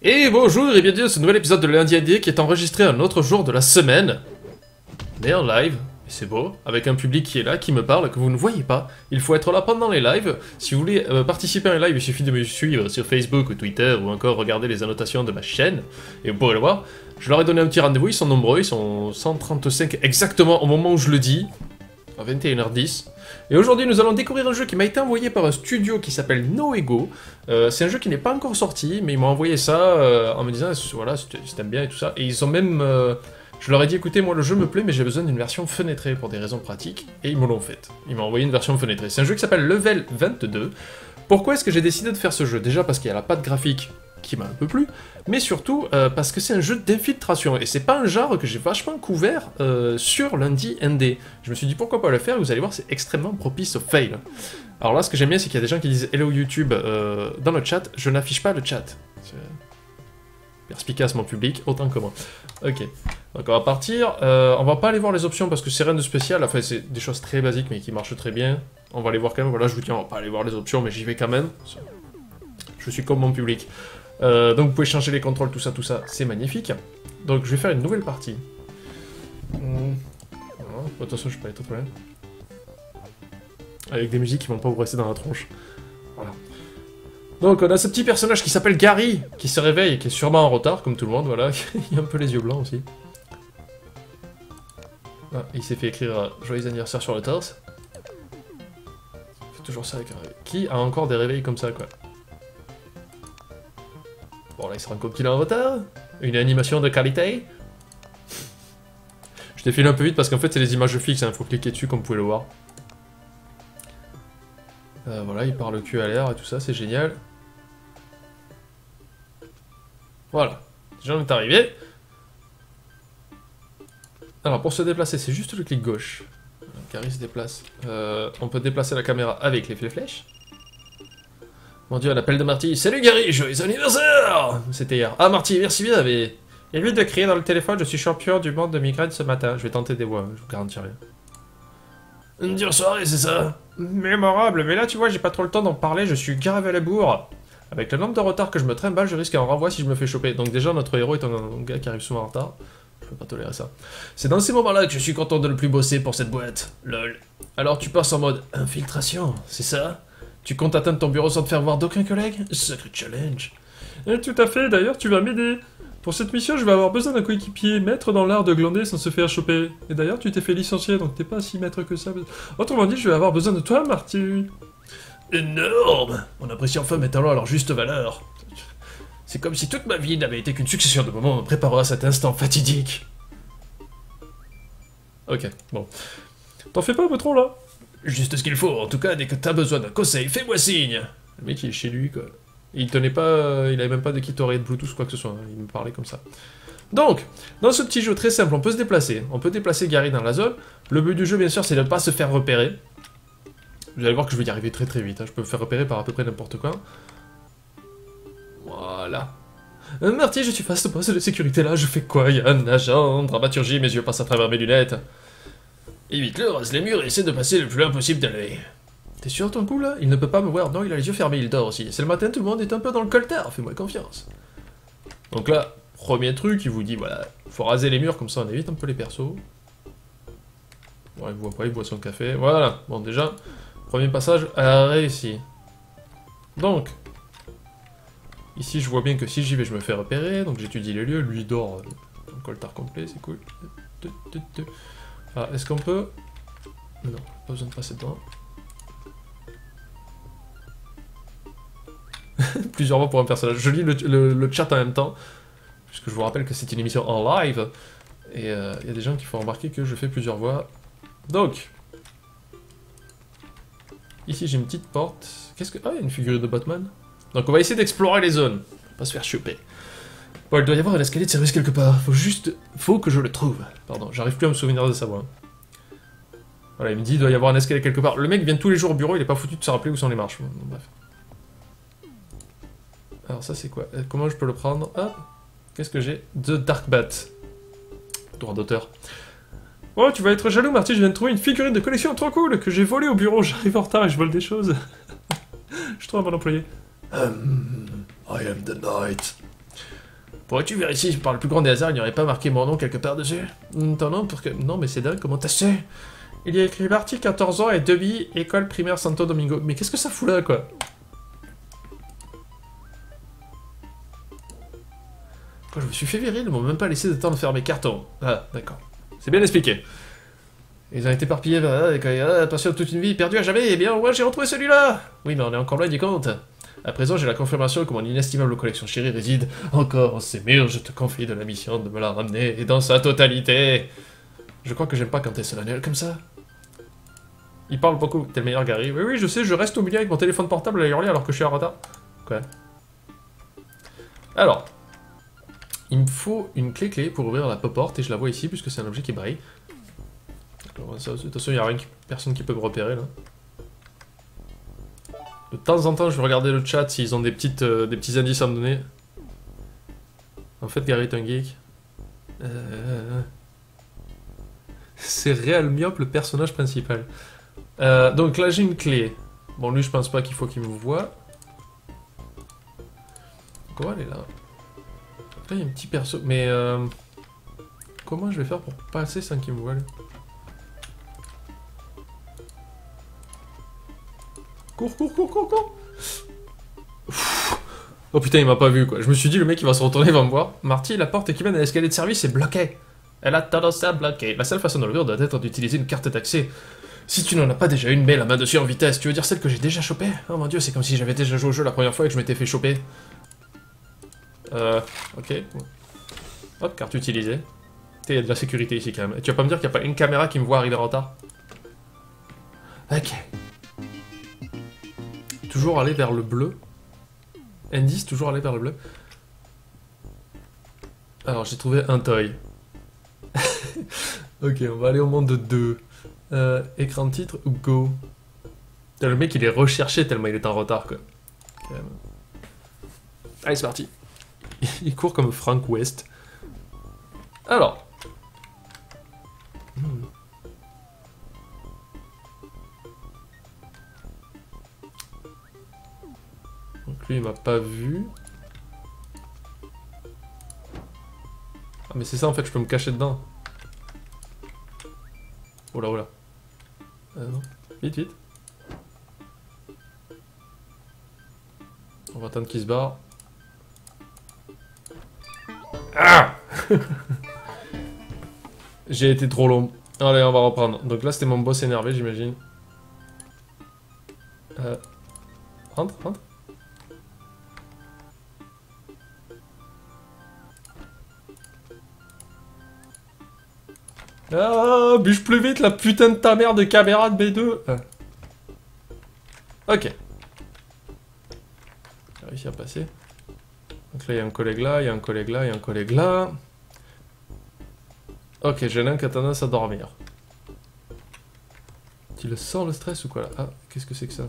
Et bonjour et bienvenue à ce nouvel épisode de lundi indé qui est enregistré un autre jour de la semaine, mais en live, et c'est beau, avec un public qui est là, qui me parle, que vous ne voyez pas. Il faut être là pendant les lives. Si vous voulez participer à un live, il suffit de me suivre sur Facebook ou Twitter, ou encore regarder les annotations de ma chaîne, et vous pourrez le voir. Je leur ai donné un petit rendez-vous, ils sont nombreux, ils sont 135 exactement au moment où je le dis, à 21h10. Et aujourd'hui, nous allons découvrir un jeu qui m'a été envoyé par un studio qui s'appelle Noego. C'est un jeu qui n'est pas encore sorti, mais ils m'ont envoyé ça en me disant, voilà, si t'aimes bien et tout ça. Et ils ont même... je leur ai dit, écoutez, moi le jeu me plaît, mais j'ai besoin d'une version fenêtrée pour des raisons pratiques. Et ils me l'ont fait. Ils m'ont envoyé une version fenêtrée. C'est un jeu qui s'appelle Level 22. Pourquoi est-ce que j'ai décidé de faire ce jeu? Déjà parce qu'il y a la patte graphique qui m'a un peu plu, mais surtout parce que c'est un jeu d'infiltration, et c'est pas un genre que j'ai vachement couvert sur lundi ND. Je me suis dit pourquoi pas le faire, et vous allez voir c'est extrêmement propice au fail. Alors là ce que j'aime bien c'est qu'il y a des gens qui disent hello YouTube dans le chat, je n'affiche pas le chat. Perspicace mon public, autant que moi. Ok, donc on va partir, on va pas aller voir les options parce que c'est rien de spécial, enfin c'est des choses très basiques mais qui marchent très bien. On va aller voir quand même, voilà je vous dis on va pas aller voir les options mais j'y vais quand même. Je suis comme mon public. Donc vous pouvez changer les contrôles, tout ça, c'est magnifique. Donc je vais faire une nouvelle partie. Voilà. Attention, je peux aller trop loin. Avec des musiques qui vont pas vous rester dans la tronche. Voilà. Donc on a ce petit personnage qui s'appelle Gary, qui se réveille et qui est sûrement en retard, comme tout le monde, voilà. Il a un peu les yeux blancs aussi. Ah, il s'est fait écrire Joyeux anniversaire sur le torse. Il fait toujours ça avec un réveil. Qui a encore des réveils comme ça, quoi? Bon là il se rend compte qu'il est en retard. Une animation de qualité. Je défile un peu vite parce qu'en fait c'est les images fixes, il faut cliquer dessus comme vous pouvez le voir. Voilà, il part le cul à l'air et tout ça, c'est génial. Voilà, déjà on est arrivé. Alors pour se déplacer c'est juste le clic gauche. Car il se déplace. On peut déplacer la caméra avec les flèches. Mon dieu, l'appel de Marty. Salut Gary, joyeux anniversaire! C'était hier. Ah Marty, merci bien, mais... Évite de crier dans le téléphone, je suis champion du monde de migraine ce matin. Je vais tenter des voix, je vous garantis rien. Une dure soirée, c'est ça? Mémorable, mais là tu vois, j'ai pas trop le temps d'en parler, je suis grave à la bourre. Avec le nombre de retard que je me trimballe, je risque un renvoi si je me fais choper. Donc déjà, notre héros est un gars qui arrive souvent en retard. Je peux pas tolérer ça. C'est dans ces moments-là que je suis content de ne plus bosser pour cette boîte. Lol. Alors tu passes en mode infiltration, c'est ça? Tu comptes atteindre ton bureau sans te faire voir d'aucun collègue? Sacré challenge. Tout à fait, d'ailleurs tu vas m'aider. Pour cette mission, je vais avoir besoin d'un coéquipier, maître dans l'art de glander sans se faire choper. Et d'ailleurs, tu t'es fait licencier, donc t'es pas si maître que ça. Autrement dit, je vais avoir besoin de toi, Marty. Énorme! On apprécie enfin mes talents à leur juste valeur. C'est comme si toute ma vie n'avait été qu'une succession de moments me préparant à cet instant fatidique. Ok, bon. T'en fais pas, patron, là? Juste ce qu'il faut, en tout cas, dès que t'as besoin d'un conseil, fais-moi signe. Le mec, il est chez lui, quoi. Il tenait pas... Il avait même pas de kit oreille de Bluetooth ou quoi que ce soit, hein. Il me parlait comme ça. Donc, dans ce petit jeu très simple, on peut se déplacer. On peut déplacer Gary dans la zone. Le but du jeu, bien sûr, c'est de ne pas se faire repérer. Vous allez voir que je vais y arriver très très vite, hein. Je peux me faire repérer par à peu près n'importe quoi. Voilà. Marty, je suis face au poste de sécurité là, je fais quoi? Il y a un agent, dramaturgie, mes yeux passent à travers mes lunettes. Évite-le, rase les murs et essaie de passer le plus loin possible de l'œil. T'es sûr ton coup là? Il ne peut pas me voir, non, il a les yeux fermés, il dort aussi. C'est le matin, tout le monde est un peu dans le coltard, fais-moi confiance. Donc là, premier truc, il vous dit, voilà, faut raser les murs, comme ça on évite un peu les persos. Bon, il voit pas, il boit son café, voilà. Bon, déjà, premier passage a réussi. Donc, ici je vois bien que si j'y vais, je me fais repérer, donc j'étudie les lieux, lui il dort dans le coltard complet, c'est cool. Ah, est-ce qu'on peut... Non, pas besoin de passer dedans. Plusieurs mots pour un personnage. Je lis le chat en même temps, puisque je vous rappelle que c'est une émission en live, et il y a des gens qui font remarquer que je fais plusieurs voix. Donc, ici j'ai une petite porte. Qu'est-ce que... Ah, il y a une figurine de Batman. Donc on va essayer d'explorer les zones, pas se faire choper. Bon, il doit y avoir un escalier de service quelque part, faut que je le trouve. Pardon, j'arrive plus à me souvenir de sa voix. Voilà, il me dit il doit y avoir un escalier quelque part. Le mec vient tous les jours au bureau, il est pas foutu de se rappeler où sont les marches. Bon, bref. Alors ça c'est quoi? Comment je peux le prendre? Hop. Qu'est-ce que j'ai? The Dark Bat. Droit d'auteur. Oh, tu vas être jaloux, Marty, je viens de trouver une figurine de collection trop cool que j'ai volée au bureau. J'arrive en retard et je vole des choses. Je suis trop un bon employé. I am the night. Pourrais-tu vérifier si par le plus grand des hasards, il n'y aurait pas marqué mon nom quelque part dessus? Ton nom, parce que... Non, mais c'est dingue, comment t'as su? Il y a écrit Marty, 14 ans, et demi, école primaire Santo Domingo. Mais qu'est-ce que ça fout là, quoi? Quand je me suis fait virer, ils ne m'ont même pas laissé de temps de faire mes cartons. Ah, d'accord. C'est bien expliqué. Ils ont été éparpillés, attention, toute une vie perdue à jamais, eh bien, moi j'ai retrouvé celui-là. Oui, mais on est encore loin du compte. À présent, j'ai la confirmation que mon inestimable collection chérie réside encore en ces murs. Je te confie de la mission de me la ramener, et dans sa totalité. Je crois que j'aime pas quand t'es solennel comme ça. Il parle beaucoup, t'es le meilleur Gary. Oui, oui, je sais, je reste au milieu avec mon téléphone portable à hurler alors que je suis en retard. Quoi? Alors, il me faut une clé pour ouvrir la porte, et je la vois ici, puisque c'est un objet qui brille. Attention, il n'y a personne qui peut me repérer, là. De temps en temps, je vais regarder le chat s'ils ont des petits indices à me donner. En fait, Gary est un geek. C'est Réal Myope, le personnage principal. Donc là, j'ai une clé. Bon, lui, je pense pas qu'il faut qu'il me voie. Comment elle est là? Là, il y a un petit perso. Mais comment je vais faire pour passer sans qu'il me voie, lui? Cours, cours, cours, cours, cours. Oh putain, il m'a pas vu, quoi. Je me suis dit, le mec, il va se retourner, il va me voir. Marty, la porte qui mène à l'escalier de service est bloquée. Elle a tendance à bloquer. La seule façon de l'ouvrir doit être d'utiliser une carte d'accès. Si tu n'en as pas déjà une, mets la main dessus en vitesse. Tu veux dire celle que j'ai déjà chopée? Oh mon dieu, c'est comme si j'avais déjà joué au jeu la première fois et que je m'étais fait choper. Ok. Hop, carte utilisée. Il y a de la sécurité ici, quand même. Et tu vas pas me dire qu'il n'y a pas une caméra qui me voit arriver en retard? Ok. Toujours aller vers le bleu. Indice, toujours aller vers le bleu. Alors, j'ai trouvé un toy. Ok, on va aller au monde de 2. Écran de titre, go. Le mec, il est recherché tellement il est en retard, quoi. Allez, c'est parti. Il court comme Frank West. Alors. Donc lui, il m'a pas vu. Ah, mais c'est ça, en fait, je peux me cacher dedans. Oh là, oh là. Non. Vite, vite. On va attendre qu'il se barre. Ah. J'ai été trop long. Allez, on va reprendre. Donc là, c'était mon boss énervé, j'imagine. Rentre, rentre. Ah, bûche plus vite, la putain de ta mère de caméra de B2. Ok. J'ai réussi à passer. Donc là, il y a un collègue là, il y a un collègue là, il y a un collègue là. Ok, j'ai l'un qui a tendance à dormir. Tu le sens le stress ou quoi là? Ah, qu'est-ce que c'est que ça?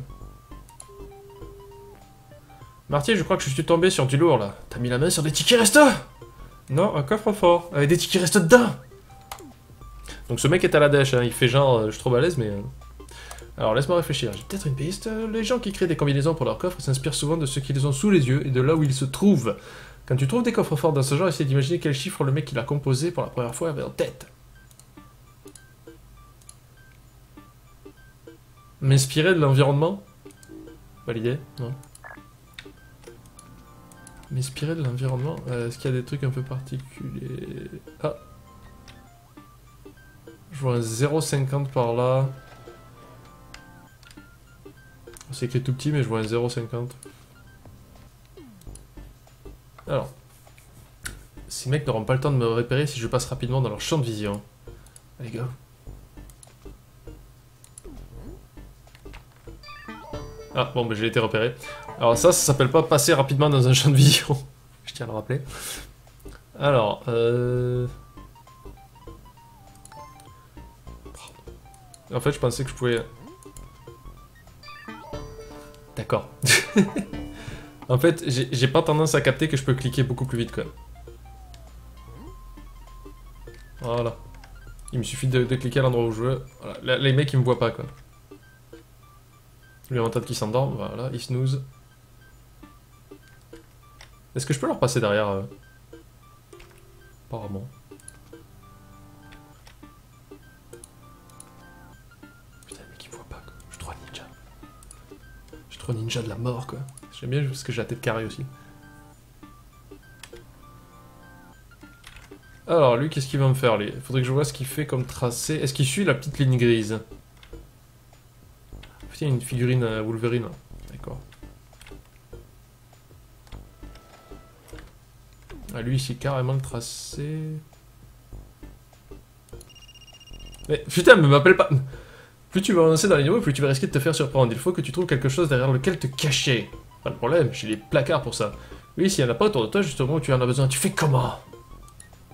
Marty, je crois que je suis tombé sur du lourd là. T'as mis la main sur des tickets resto? Non, un coffre-fort, avec des tickets resto dedans. Donc ce mec est à la dèche, hein. Il fait genre, je suis trop balèze, mais... Alors laisse-moi réfléchir, j'ai peut-être une piste. Les gens qui créent des combinaisons pour leurs coffres s'inspirent souvent de ce qu'ils ont sous les yeux et de là où ils se trouvent. Quand tu trouves des coffres forts dans ce genre, essaie d'imaginer quel chiffre le mec qui l'a composé pour la première fois avait en tête. M'inspirer de l'environnement? Validé? Non. M'inspirer de l'environnement? Est-ce qu'il y a des trucs un peu particuliers? Ah. Je vois un 0,50 par là. C'est écrit tout petit, mais je vois un 0,50. Alors. Ces mecs n'auront pas le temps de me repérer si je passe rapidement dans leur champ de vision. Allez, go. Ah, bon, bah j'ai été repéré. Alors ça s'appelle pas passer rapidement dans un champ de vision. Je tiens à le rappeler. Alors, en fait, je pensais que je pouvais... D'accord. En fait, j'ai pas tendance à capter que je peux cliquer beaucoup plus vite, quoi. Voilà. Il me suffit de cliquer à l'endroit où je veux. Voilà. Les mecs, ils me voient pas, quoi. Lui, en tête qui s'endorme, voilà, il snooze. Est-ce que je peux leur passer derrière Apparemment. Putain, le mec il me voit pas quoi. Je suis trop ninja. Je suis trop ninja de la mort quoi. J'aime bien parce que j'ai la tête carrée aussi. Alors lui qu'est-ce qu'il va me faire lui? Faudrait que je vois ce qu'il fait comme tracé. Est-ce qu'il suit la petite ligne grise? Putain, une figurine Wolverine. D'accord. Ah, lui, ici, carrément le tracé. Mais putain, mais m'appelle pas. Plus tu vas avancer dans les niveaux, plus tu vas risquer de te faire surprendre. Il faut que tu trouves quelque chose derrière lequel te cacher. Pas de problème, j'ai les placards pour ça. Oui, s'il y en a pas autour de toi, justement, où tu en as besoin, tu fais comment?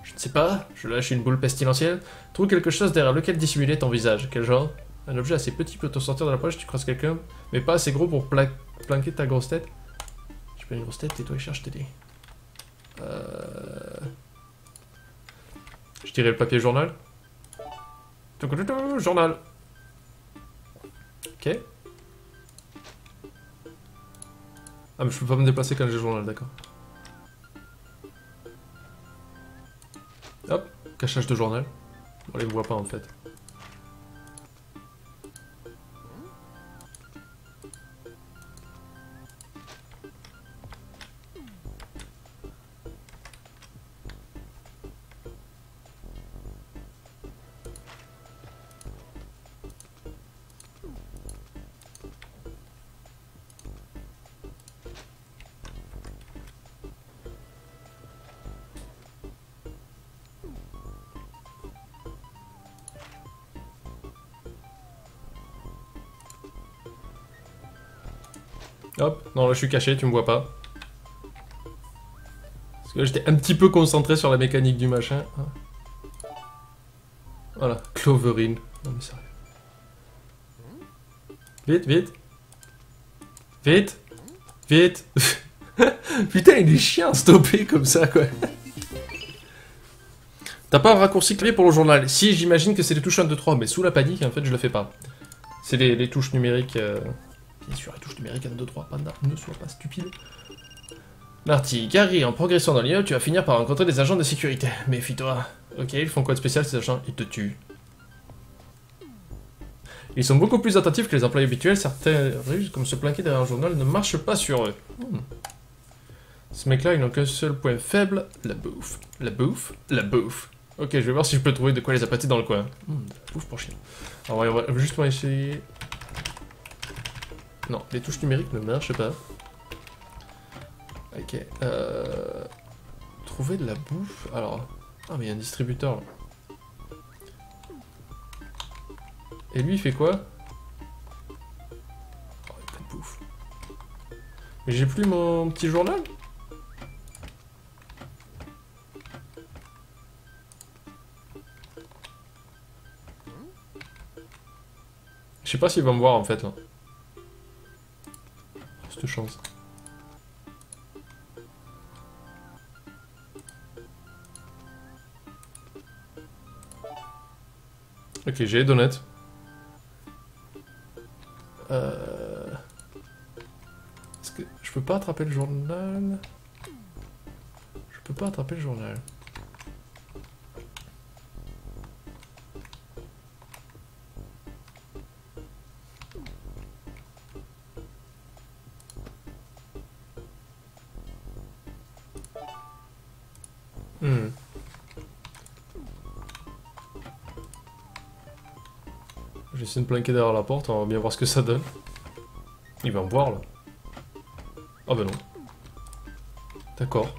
Je ne sais pas, je lâche une boule pestilentielle. Trouve quelque chose derrière lequel dissimuler ton visage. Quel genre? Un objet assez petit peut te sortir de la poche, tu croises quelqu'un, mais pas assez gros pour planquer ta grosse tête. J'ai pas une grosse tête, et toi, cherche, je t'ai dit. Je dirais le papier journal. Journal. Ok. Ah mais je peux pas me déplacer quand j'ai le journal, d'accord. Hop, cachage de journal. Bon, là, il me voit pas en fait. Hop, non là je suis caché, tu me vois pas. Parce que là j'étais un petit peu concentré sur la mécanique du machin. Voilà, Cloverine. Non mais sérieux. Vite, vite. Vite. Vite. Putain, il est chiant à stopper comme ça quoi. T'as pas un raccourci clé pour le journal? Si, j'imagine que c'est les touches 1, 2, 3, mais sous la panique en fait je le fais pas. C'est les touches numériques... Bien sûr, les touches numériques 1, 2, 3, panda, ne sois pas stupide. Marty, Gary, en progressant dans l'immeuble, tu vas finir par rencontrer des agents de sécurité. Méfie-toi. Ok, ils font quoi de spécial ces agents? Ils te tuent. Ils sont beaucoup plus attentifs que les employés habituels, certains ruses, comme se planquer derrière un journal, ne marchent pas sur eux. Ces mecs-là, ils n'ont qu'un seul point faible, la bouffe. La bouffe? La bouffe. Ok, je vais voir si je peux trouver de quoi les appâter dans le coin. De la bouffe pour chien. Alors, on va juste essayer... Non, les touches numériques ne marchent pas. Ok, trouver de la bouffe, alors... Ah mais il y a un distributeur là. Et lui il fait quoi? Oh, il y a pas de bouffe. Mais j'ai plus mon petit journal? Je sais pas s'il va me voir en fait là. Cette chance. Ok, j'ai les donuts. Est-ce que je peux pas attraper le journal? Je peux pas attraper le journal. J'essaie de me planquer derrière la porte, on va bien voir ce que ça donne. Il va me voir là. Ah bah non. D'accord.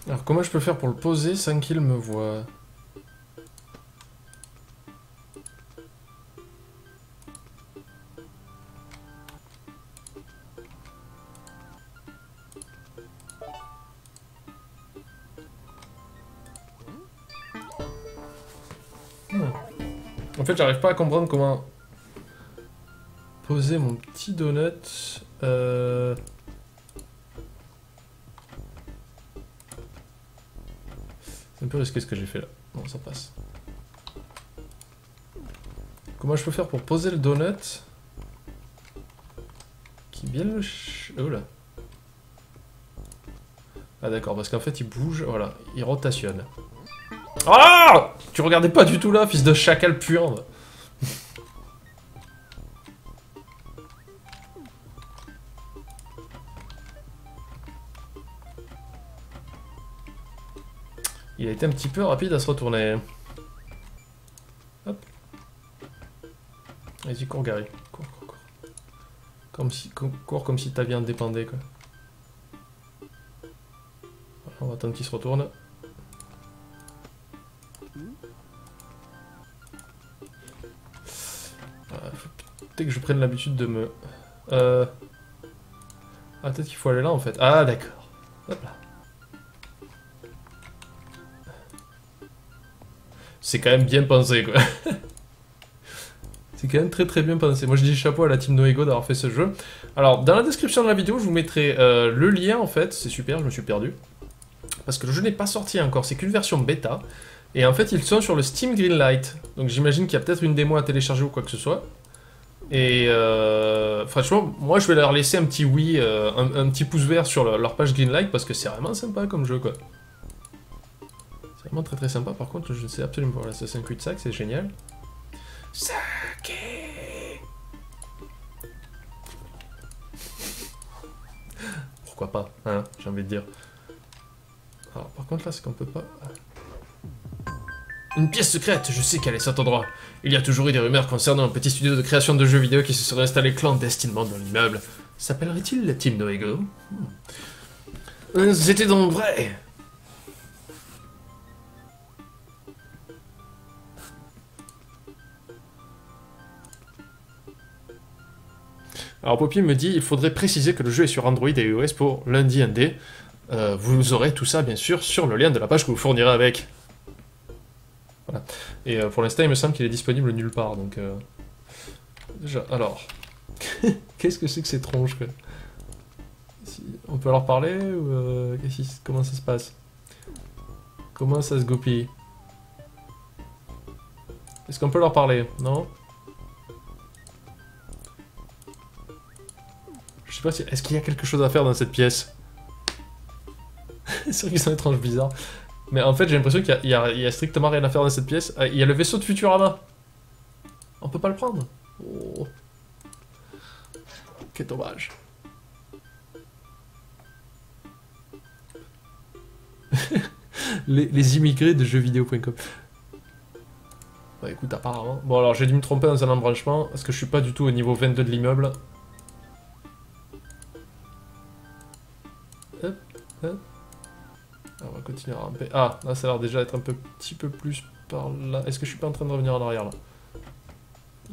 Alors comment je peux faire pour le poser sans qu'il me voie? En fait, j'arrive pas à comprendre comment poser mon petit donut. C'est un peu risqué ce que j'ai fait là. Non, ça passe. Comment je peux faire pour poser le donut qui vient le... Oh là. Ah d'accord, parce qu'en fait il bouge, voilà, il rotationne. Ah! Tu regardais pas du tout là, fils de chacal puant. Il a été un petit peu rapide à se retourner. Hop. Vas-y, cours Gary. Cours. Cours comme si ta vie en dépendait quoi. Voilà, on va attendre qu'il se retourne. Faut peut-être que je prenne l'habitude de me... Ah, peut-être qu'il faut aller là en fait. Ah, d'accord. Hop là. C'est quand même bien pensé quoi. C'est quand même très bien pensé. Moi je dis chapeau à la team Noego d'avoir fait ce jeu. Alors dans la description de la vidéo je vous mettrai le lien en fait. C'est super, je me suis perdu. Parce que le jeu n'est pas sorti encore, c'est qu'une version bêta. Et en fait ils sont sur le Steam Greenlight. Donc j'imagine qu'il y a peut-être une démo à télécharger ou quoi que ce soit. Et franchement, moi je vais leur laisser un petit oui, un petit pouce vert sur leur page Greenlight parce que c'est vraiment sympa comme jeu quoi. C'est vraiment très sympa, par contre je ne sais absolument pas, voilà, ça c'est un cul-de-sac, c'est génial. Saké. Pourquoi pas, hein, j'ai envie de dire. Alors par contre là c'est qu'on peut pas... Une pièce secrète, je sais quel est cet endroit. Il y a toujours eu des rumeurs concernant un petit studio de création de jeux vidéo qui se serait installé clandestinement dans l'immeuble. S'appellerait-il la Team Noego? C'était donc vrai. Alors Poppy me dit, il faudrait préciser que le jeu est sur Android et iOS pour lundi indé. Vous aurez tout ça bien sûr sur le lien de la page que vous fournirez avec. Voilà. Et pour l'instant il me semble qu'il est disponible nulle part, donc... Déjà, alors... Qu'est-ce que c'est que ces tronches quoi? On peut leur parler ou comment ça se passe? Comment ça se goupille? Est-ce qu'on peut leur parler? Non? Je sais pas si... Est-ce qu'il y a quelque chose à faire dans cette pièce? C'est vrai qu'ils sont étranges, bizarres. Mais en fait, j'ai l'impression qu'il y a strictement rien à faire dans cette pièce. Il y a le vaisseau de Futurama. On peut pas le prendre. Oh. Quel dommage. les immigrés de jeuxvideo.com. Bah écoute, apparemment... Bon alors, j'ai dû me tromper dans un embranchement, parce que je suis pas du tout au niveau 22 de l'immeuble. Hop, hop. Alors, on va continuer à ramper. Ah, là ça a l'air déjà d'être un petit peu plus par là. Est-ce que je suis pas en train de revenir en arrière là?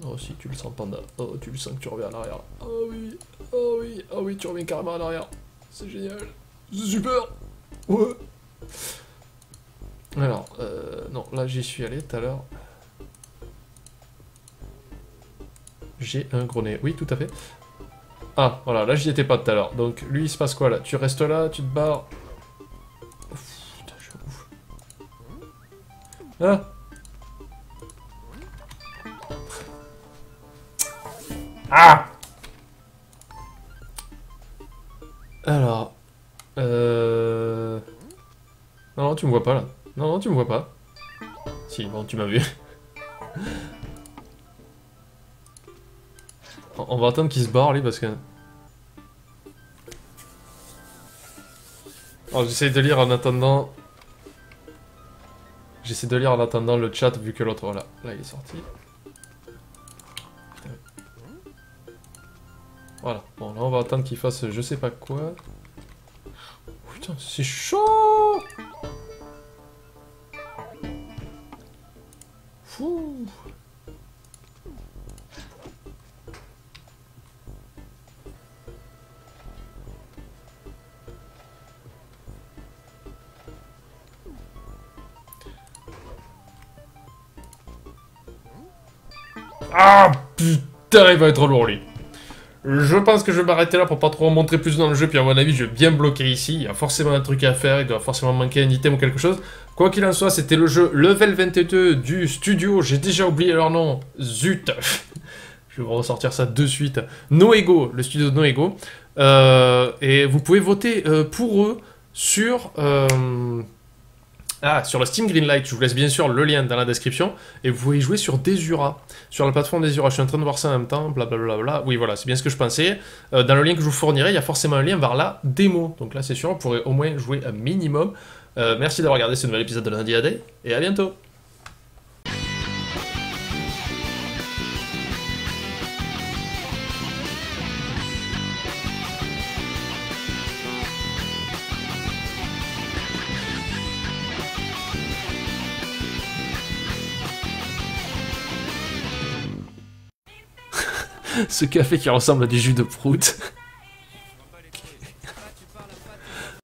Oh si, tu le sens panda. Oh, tu le sens que tu reviens en arrière. Oh oui, oh oui, oh oui, tu reviens carrément en arrière. C'est génial. C'est super. Ouais. Alors, non, là j'y suis allé tout à l'heure. J'ai un gros nez. Oui, tout à fait. Ah, voilà, là j'y étais pas tout à l'heure. Donc, lui, il se passe quoi là? Tu restes là, tu te barres. Putain, je suis ouf. Ah! Ah! Alors... Non, non, tu me vois pas là. Non, non, tu me vois pas. Si, bon, tu m'as vu. On va attendre qu'il se barre lui parce que... Alors j'essaie de lire en attendant... J'essaie de lire en attendant le chat vu que l'autre... Voilà, là il est sorti. Voilà, bon là on va attendre qu'il fasse je sais pas quoi. Putain, c'est chaud! Fou! Ah putain, il va être lourd lui. Je pense que je vais m'arrêter là pour pas trop montrer plus dans le jeu, puis à mon avis je vais bien bloquer ici, il y a forcément un truc à faire, il doit forcément manquer un item ou quelque chose. Quoi qu'il en soit, c'était le jeu Level 22 du studio, j'ai déjà oublié leur nom, zut. Je vais ressortir ça de suite. Noego, le studio de Noego. Et vous pouvez voter pour eux sur... sur le Steam Greenlight, je vous laisse bien sûr le lien dans la description, et vous pouvez y jouer sur Desura, sur la plateforme Desura, je suis en train de voir ça en même temps, blablabla, oui voilà, c'est bien ce que je pensais. Dans le lien que je vous fournirai, il y a forcément un lien vers la démo, donc là c'est sûr, vous pourrez au moins jouer un minimum. Merci d'avoir regardé ce nouvel épisode de Lundi a Day, et à bientôt. Ce café qui ressemble à du jus de prout.